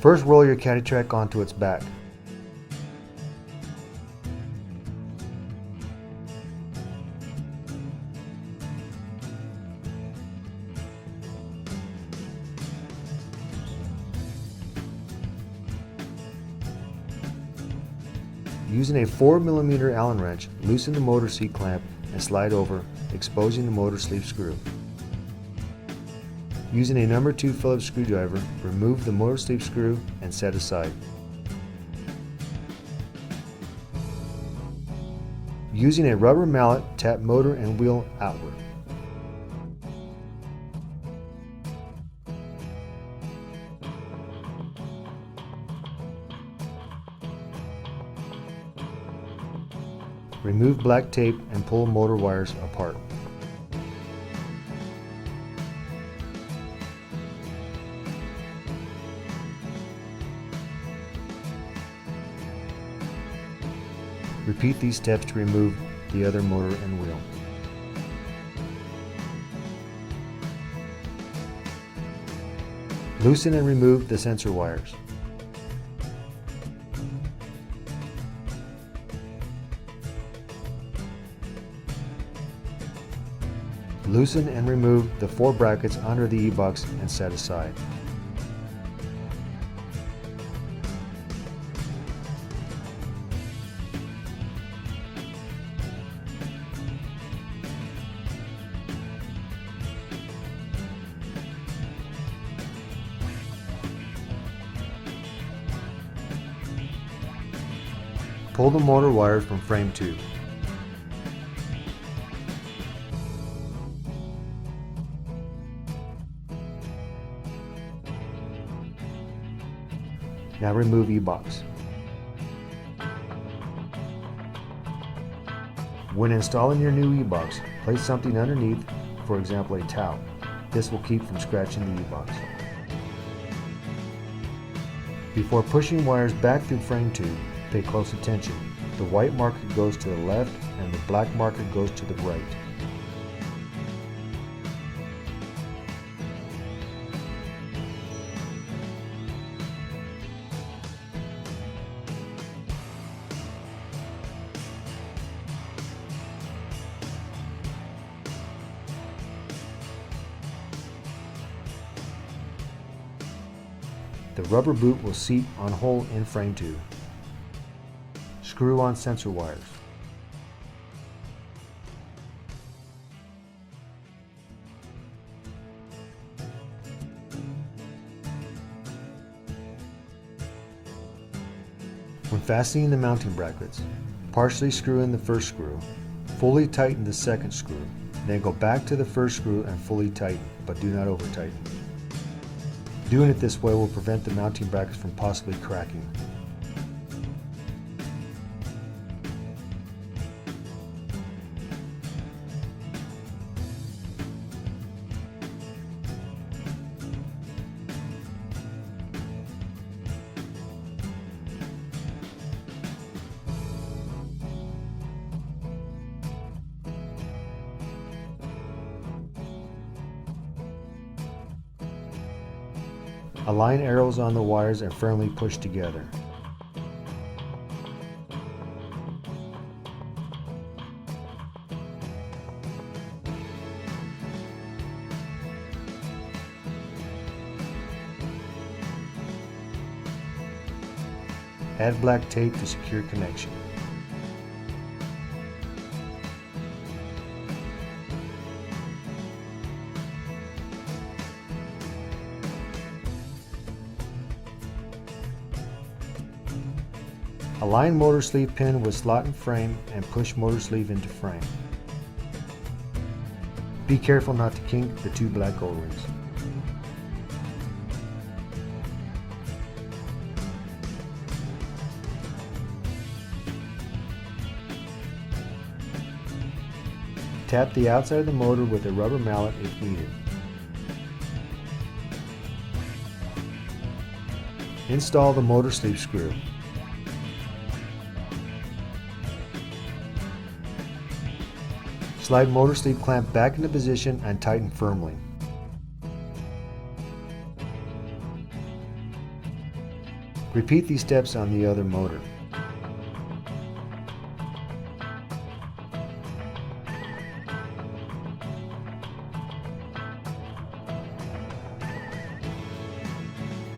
First, roll your caddy track onto its back. Using a 4mm Allen wrench, loosen the motor seat clamp and slide over, exposing the motor sleeve screw. Using a number 2 Phillips screwdriver, remove the motor sleeve screw and set aside. Using a rubber mallet, tap motor and wheel outward. Remove black tape and pull motor wires apart. Repeat these steps to remove the other motor and wheel. Loosen and remove the sensor wires. Loosen and remove the 4 brackets under the EBox and set aside. Pull the motor wires from frame 2. Now remove EBox. When installing your new EBox, place something underneath, for example a towel. This will keep from scratching the EBox. Before pushing wires back through frame 2, pay close attention. The white marker goes to the left and the black marker goes to the right. The rubber boot will seat on hole in frame 2. Screw on sensor wires. When fastening the mounting brackets, partially screw in the first screw, fully tighten the second screw, then go back to the first screw and fully tighten, but do not over tighten. Doing it this way will prevent the mounting brackets from possibly cracking. Align arrows on the wires and firmly push together. Add black tape to secure connection. Align motor sleeve pin with slot in frame and push motor sleeve into frame. Be careful not to kink the 2 black O-rings. Tap the outside of the motor with a rubber mallet if needed. Install the motor sleeve screw. Slide motor sleeve clamp back into position and tighten firmly. Repeat these steps on the other motor.